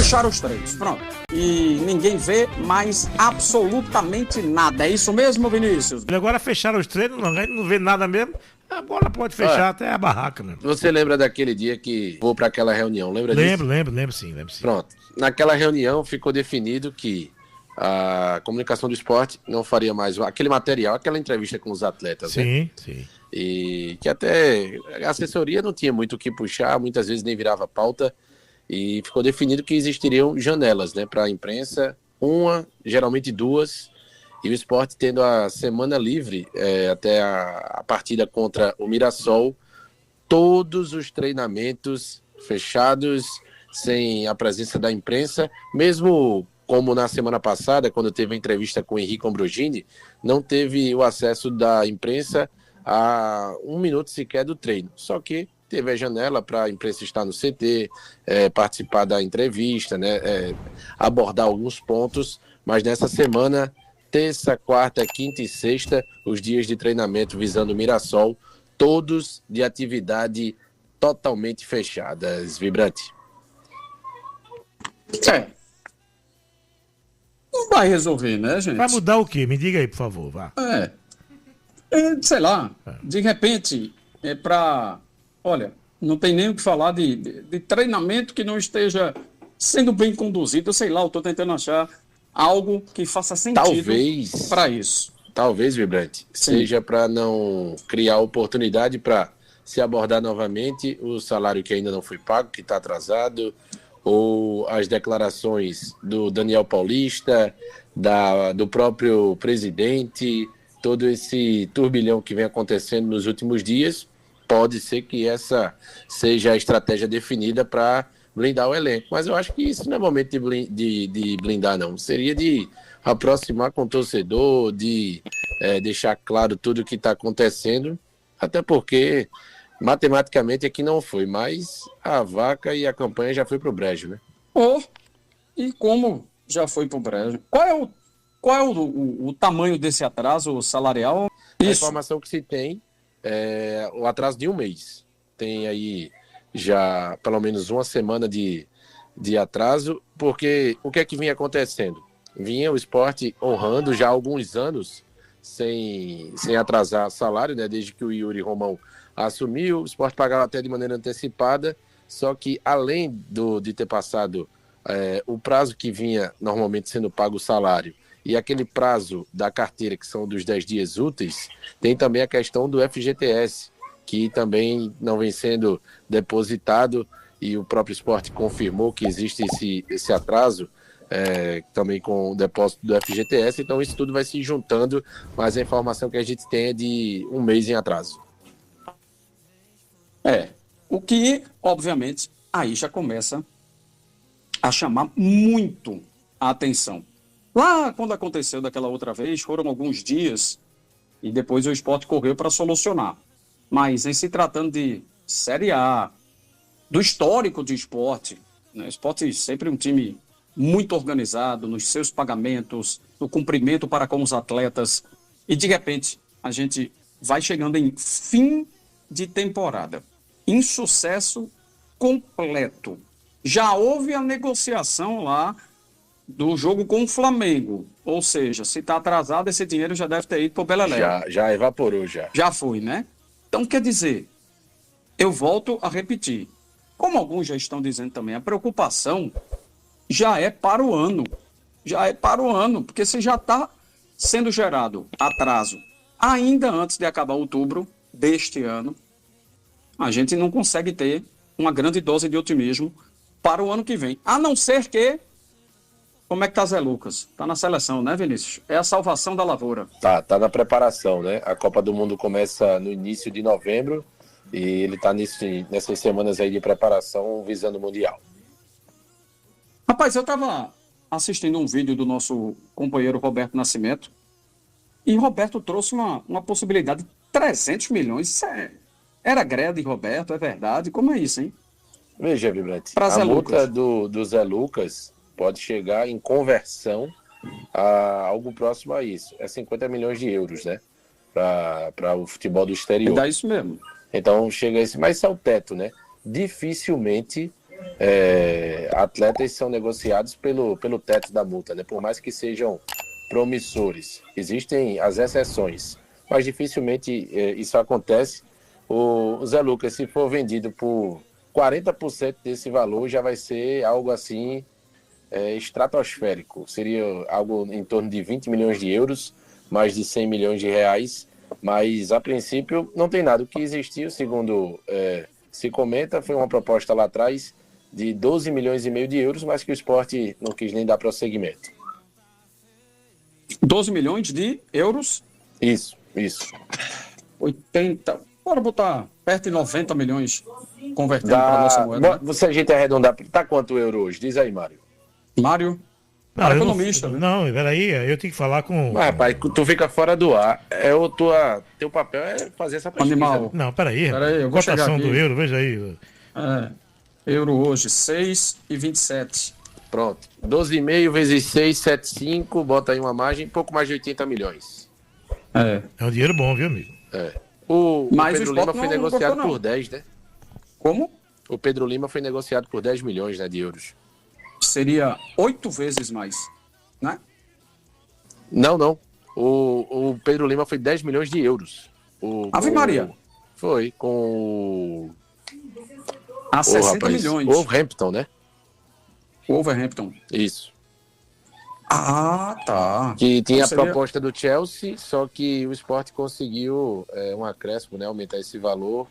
fecharam os treinos, pronto. E ninguém vê mais absolutamente nada. É isso mesmo, Vinícius? Agora fecharam os treinos, não vê nada mesmo. A bola pode fechar até a barraca mesmo. Você lembra daquele dia que vou para aquela reunião, lembra disso? Lembro sim. Pronto. Naquela reunião ficou definido que a comunicação do esporte não faria mais aquele material, aquela entrevista com os atletas, né? Sim. E que até a assessoria não tinha muito o que puxar, muitas vezes nem virava pauta, e ficou definido que existiriam janelas, né, para a imprensa, uma, geralmente duas, e o esporte tendo a semana livre até a partida contra o Mirassol, todos os treinamentos fechados, sem a presença da imprensa, mesmo como na semana passada, quando teve a entrevista com o Henrique Ambrogini, não teve o acesso da imprensa a 1 minuto sequer do treino. Só que teve a janela para a imprensa estar no CT, participar da entrevista, né, abordar alguns pontos, mas nessa semana, terça, quarta, quinta e sexta, os dias de treinamento visando o Mirassol, todos de atividade totalmente fechadas, Vibrante. Não vai resolver, né, gente? Vai mudar o quê? Me diga aí, por favor, vá. Sei lá, de repente, olha, não tem nem o que falar de treinamento que não esteja sendo bem conduzido, sei lá, eu estou tentando achar algo que faça sentido para isso. Talvez, Vibrante, seja para não criar oportunidade para se abordar novamente o salário que ainda não foi pago, que está atrasado, ou as declarações do Daniel Paulista, do próprio presidente, todo esse turbilhão que vem acontecendo nos últimos dias. Pode ser que essa seja a estratégia definida para blindar o elenco. Mas eu acho que isso não é momento de blindar, não. Seria de aproximar com o torcedor, de deixar claro tudo o que está acontecendo, até porque matematicamente aqui não foi, mas a vaca e a campanha já foi pro brejo, né? E como já foi pro brejo? Qual é o tamanho desse atraso salarial? A informação que se tem é o atraso de 1 mês. Tem aí já pelo menos uma semana de atraso, porque o que é que vinha acontecendo? Vinha o esporte honrando já há alguns anos sem atrasar salário, né? Desde que o Yuri Romão assumiu, o esporte pagava até de maneira antecipada, só que além de ter passado o prazo que vinha normalmente sendo pago o salário e aquele prazo da carteira, que são dos 10 dias úteis, tem também a questão do FGTS, que também não vem sendo depositado, e o próprio esporte confirmou que existe esse atraso, também com o depósito do FGTS, então isso tudo vai se juntando, mas a informação que a gente tem é de 1 mês em atraso. O que, obviamente, aí já começa a chamar muito a atenção. Lá, quando aconteceu daquela outra vez, foram alguns dias e depois o esporte correu para solucionar. Mas em se tratando de Série A, do histórico de esporte, né? O esporte sempre um time muito organizado nos seus pagamentos, no cumprimento para com os atletas, e de repente a gente vai chegando em fim de temporada. Insucesso completo. Já houve a negociação lá do jogo com o Flamengo. Ou seja, se está atrasado, esse dinheiro já deve ter ido para o Beleléu. Já evaporou, já. Já foi, né? Então, quer dizer, eu volto a repetir. Como alguns já estão dizendo também, a preocupação já é para o ano. Já é para o ano, porque se já está sendo gerado atraso ainda antes de acabar outubro deste ano, a gente não consegue ter uma grande dose de otimismo para o ano que vem. A não ser que... Como é que tá Zé Lucas? Tá na seleção, né, Vinícius? É a salvação da lavoura. Tá na preparação, né? A Copa do Mundo começa no início de novembro e ele tá nessas semanas aí de preparação visando o Mundial. Rapaz, eu tava assistindo um vídeo do nosso companheiro Roberto Nascimento e Roberto trouxe uma possibilidade de 300 milhões. Isso era greia de Roberto, é verdade? Como é isso, hein? Veja, Vibrante, a multa do Zé Lucas pode chegar em conversão a algo próximo a isso. É 50 milhões de euros, né? Para o futebol do exterior. Dá isso mesmo. Então chega a esse, mas isso é o teto, né? Dificilmente atletas são negociados pelo teto da multa, né? Por mais que sejam promissores. Existem as exceções, mas dificilmente isso acontece. O Zé Lucas, se for vendido por 40% desse valor, já vai ser algo assim estratosférico. Seria algo em torno de 20 milhões de euros, mais de 100 milhões de reais, mas a princípio não tem nada. O que existiu, segundo se comenta, foi uma proposta lá atrás de 12 milhões e meio de euros, mas que o Sport não quis nem dar prosseguimento. 12 milhões de euros? Isso. 80, bora botar perto de 90 milhões convertendo para a nossa moeda. Se a gente arredondar, tá quanto o euro hoje? Diz aí, Mário. Mário? Não, economista. Não, peraí, eu tenho que falar com... Mas, rapaz, tu fica fora do ar. Teu papel é fazer essa pesquisa. Animal. Não, peraí, eu vou chegar cotação aqui. do euro, veja aí. Euro hoje, 6,27. Pronto. 12,5 vezes 6, 7,5. Bota aí uma margem, pouco mais de 80 milhões. É um dinheiro bom, viu, amigo? O Mas Pedro o Lima Sport foi não negociado gostou, não. por 10, né? Como? O Pedro Lima foi negociado por 10 milhões, né, de euros. Seria 8 vezes mais, né? Não. O Pedro Lima foi 10 milhões de euros. Ave Maria. Foi com A 60 milhões. O Wolverhampton, né? O Wolverhampton. Isso. Ah, tá. Que tinha Então seria... a proposta do Chelsea, só que o Sport conseguiu um acréscimo, né? Aumentar esse valor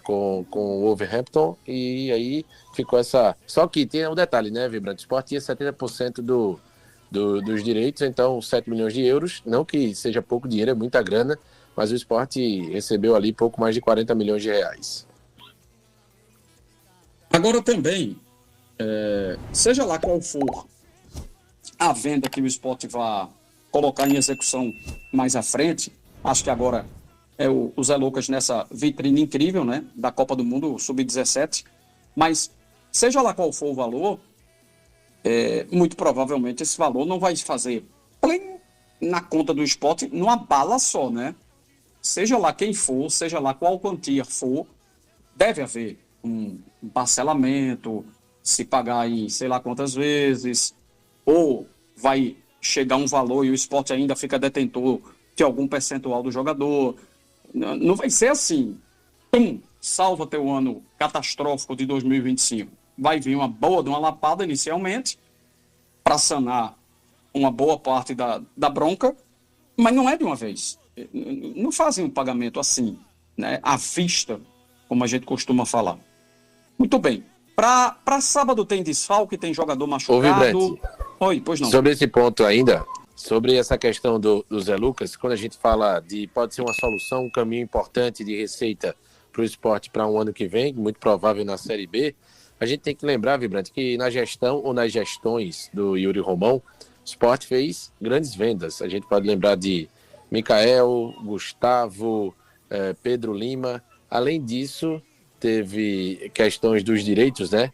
com o Wolverhampton, e aí ficou essa... Só que tem um detalhe, né, Vibrante? O Sport tinha 70% dos direitos, então 7 milhões de euros, não que seja pouco dinheiro, é muita grana, mas o Sport recebeu ali pouco mais de 40 milhões de reais. Agora também, seja lá qual for a venda que o Sport vá colocar em execução mais à frente, acho que agora é o Zé Lucas nessa vitrine incrível, né, da Copa do Mundo Sub-17, mas seja lá qual for o valor, muito provavelmente esse valor não vai fazer plim na conta do Sport numa bala só, né? Seja lá quem for, seja lá qual quantia for, deve haver um parcelamento, se pagar em sei lá quantas vezes, ou vai chegar um valor e o Sport ainda fica detentor de algum percentual do jogador. Não vai ser assim. Salva teu ano catastrófico de 2025. Vai vir uma boa de uma lapada inicialmente para sanar uma boa parte da bronca, mas não é de uma vez. Não fazem um pagamento assim, né, à vista, como a gente costuma falar. Muito bem. Para sábado tem desfalque, tem jogador machucado. Oi, pois não. Sobre esse ponto ainda, sobre essa questão do Zé Lucas, quando a gente fala pode ser uma solução, um caminho importante de receita para o Sport para um ano que vem, muito provável na Série B, a gente tem que lembrar, Vibrante, que na gestão ou nas gestões do Yuri Romão, o Sport fez grandes vendas. A gente pode lembrar de Micael, Gustavo, Pedro Lima. Além disso, teve questões dos direitos, né,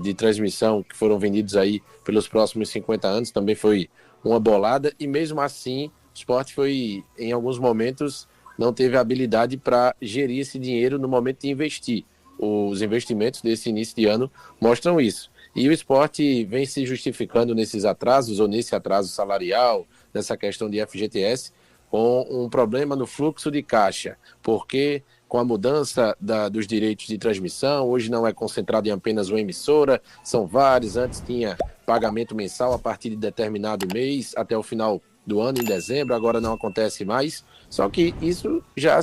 de transmissão que foram vendidos aí pelos próximos 50 anos. Também foi uma bolada e mesmo assim o Sport foi, em alguns momentos, não teve habilidade para gerir esse dinheiro no momento de investir. Os investimentos desse início de ano mostram isso. E o Sport vem se justificando nesses atrasos, ou nesse atraso salarial, nessa questão de FGTS, com um problema no fluxo de caixa, porque com a mudança dos direitos de transmissão, hoje não é concentrado em apenas uma emissora, são vários, antes tinha pagamento mensal a partir de determinado mês, até o final do ano, em dezembro, agora não acontece mais, só que isso já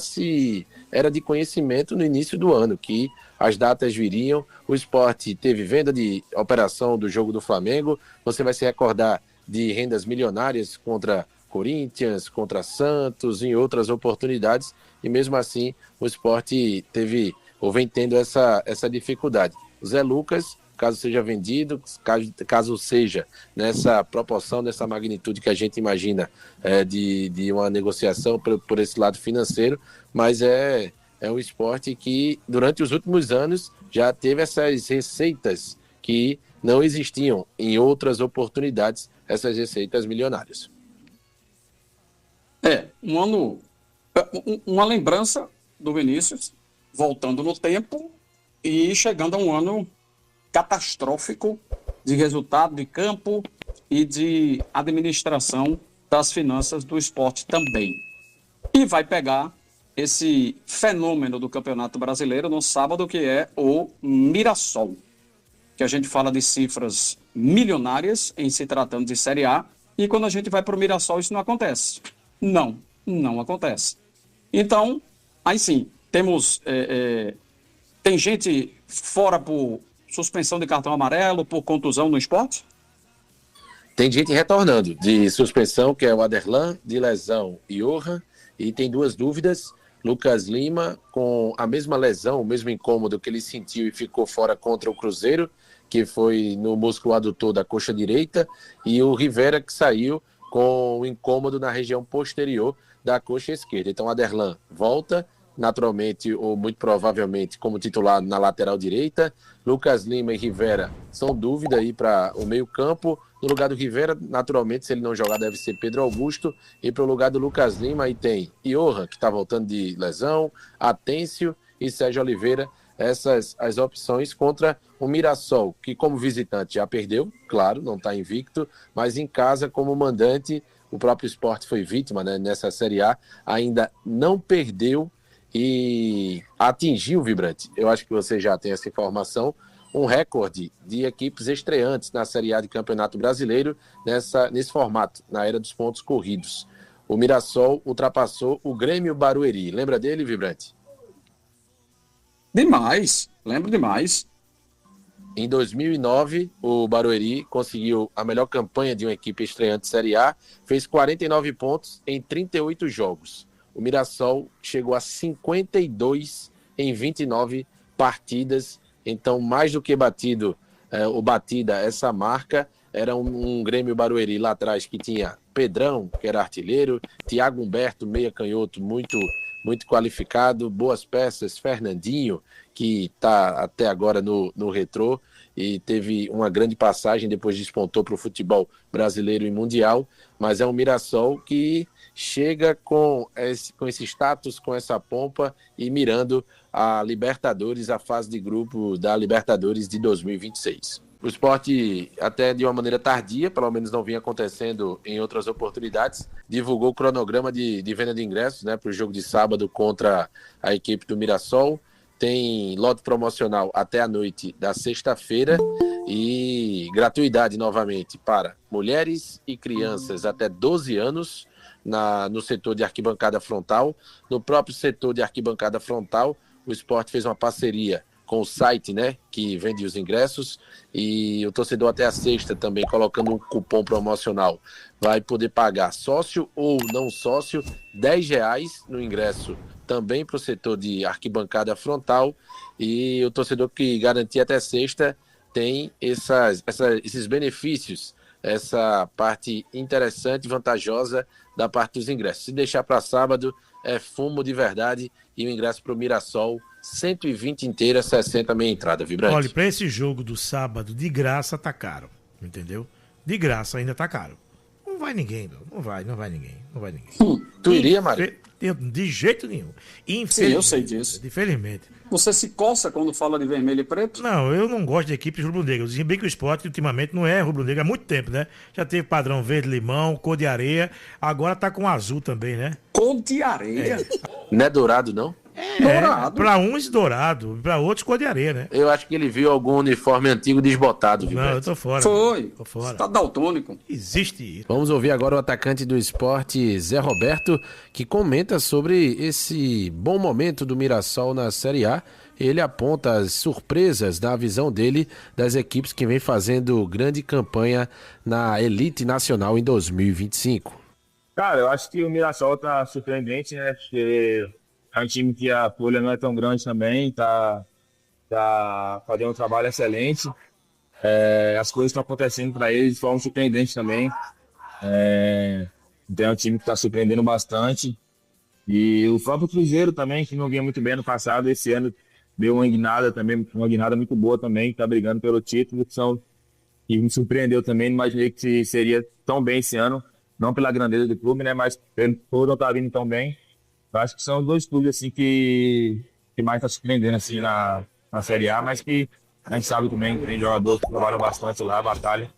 era de conhecimento no início do ano, que as datas viriam, o Sport teve venda de operação do jogo do Flamengo, você vai se recordar de rendas milionárias contra Corinthians, contra Santos, em outras oportunidades, e mesmo assim o Sport vem tendo essa dificuldade. O Zé Lucas, caso seja vendido, caso seja nessa proporção, nessa magnitude que a gente imagina de uma negociação por esse lado financeiro, mas é um esporte que durante os últimos anos já teve essas receitas que não existiam em outras oportunidades, essas receitas milionárias. Uma lembrança do Vinícius, voltando no tempo e chegando a um ano catastrófico de resultado de campo e de administração das finanças do esporte também. E vai pegar esse fenômeno do Campeonato Brasileiro no sábado, que é o Mirassol, que a gente fala de cifras milionárias em se tratando de Série A, e quando a gente vai para o Mirassol isso não acontece. Não acontece. Então, aí sim, tem gente fora por suspensão de cartão amarelo, por contusão no esporte? Tem gente retornando de suspensão, que é o Aderlan, de lesão e Johan, e tem 2 dúvidas. Lucas Lima, com a mesma lesão, o mesmo incômodo que ele sentiu e ficou fora contra o Cruzeiro, que foi no músculo adutor da coxa direita, e o Rivera, que saiu com o incômodo na região posterior da coxa esquerda. Então, Aderlan volta, naturalmente, ou muito provavelmente, como titular na lateral direita. Lucas Lima e Rivera são dúvida aí para o meio-campo. No lugar do Rivera, naturalmente, se ele não jogar, deve ser Pedro Augusto. E para o lugar do Lucas Lima, aí tem Johan, que está voltando de lesão, Atêncio e Sérgio Oliveira. Essas as opções contra o Mirassol, que como visitante já perdeu, claro, não está invicto, mas em casa, como mandante, o próprio Sport foi vítima, né, nessa Série A, ainda não perdeu e atingiu, Vibrante, eu acho que você já tem essa informação, um recorde de equipes estreantes na Série A de Campeonato Brasileiro nesse formato, na era dos pontos corridos. O Mirassol ultrapassou o Grêmio Barueri. Lembra dele, Vibrante? Demais, lembro demais. Em 2009, o Barueri conseguiu a melhor campanha de uma equipe estreante de Série A, fez 49 pontos em 38 jogos. O Mirassol chegou a 52 em 29 partidas, então mais do que batida essa marca, era um Grêmio Barueri lá atrás que tinha Pedrão, que era artilheiro, Thiago Humberto, meia canhoto, muito qualificado, boas peças, Fernandinho, que está até agora no Retrô e teve uma grande passagem, depois despontou para o futebol brasileiro e mundial, mas é um Mirassol que chega com esse status, com essa pompa e mirando a Libertadores, a fase de grupo da Libertadores de 2026. O Sport, até de uma maneira tardia, pelo menos não vinha acontecendo em outras oportunidades, divulgou o cronograma de venda de ingressos, né, para o jogo de sábado contra a equipe do Mirassol. Tem lote promocional até a noite da sexta-feira e gratuidade novamente para mulheres e crianças até 12 anos no setor de arquibancada frontal. No próprio setor de arquibancada frontal, o Sport fez uma parceria com o site, né, que vende os ingressos, e o torcedor até a sexta também, colocando um cupom promocional, vai poder pagar sócio ou não sócio, R$10 no ingresso, também para o setor de arquibancada frontal, e o torcedor que garantir até sexta tem esses benefícios, essa parte interessante, vantajosa da parte dos ingressos. Se deixar para sábado, é fumo de verdade, e o ingresso para o Mirassol, 120 inteira, 60 meia entrada, Vibrante. Olha, para esse jogo do sábado, de graça tá caro, entendeu? De graça ainda tá caro. Não vai ninguém, meu. Não vai ninguém. Tu iria, Mário? De jeito nenhum. Sim, eu sei disso. Infelizmente. Você se coça quando fala de vermelho e preto? Não, eu não gosto de equipes rubro-negras. Se bem que o Sport ultimamente não é rubro-negro há muito tempo, né? Já teve padrão verde-limão, cor de areia, agora tá com azul também, né? Cor de areia? Não é dourado, não? Dourado. Pra uns dourado, pra outros cor de areia, né? Eu acho que ele viu algum uniforme antigo desbotado, Não, Vibrante. eu tô fora. Foi. Tô fora. Você tá daltônico. Existe isso. Vamos ouvir agora o atacante do Sport, Zé Roberto, que comenta sobre esse bom momento do Mirassol na Série A. Ele aponta as surpresas da visão dele das equipes que vem fazendo grande campanha na elite nacional em 2025. Cara, eu acho que o Mirassol tá surpreendente, né? Porque é um time que a folha não é tão grande também, tá fazendo um trabalho excelente. As coisas estão acontecendo para eles de forma surpreendente também. Então é um time que está surpreendendo bastante. E o próprio Cruzeiro também, que não vinha muito bem no passado, esse ano deu uma guinada também, uma guinada muito boa também, está brigando pelo título, que me surpreendeu também, não imaginei que seria tão bem esse ano, não pela grandeza do clube, né, mas por não estar vindo tão bem. Eu acho que são os dois clubes assim, que mais está surpreendendo assim, na Série A, mas que A gente sabe também que tem jogadores que trabalham bastante lá, batalha.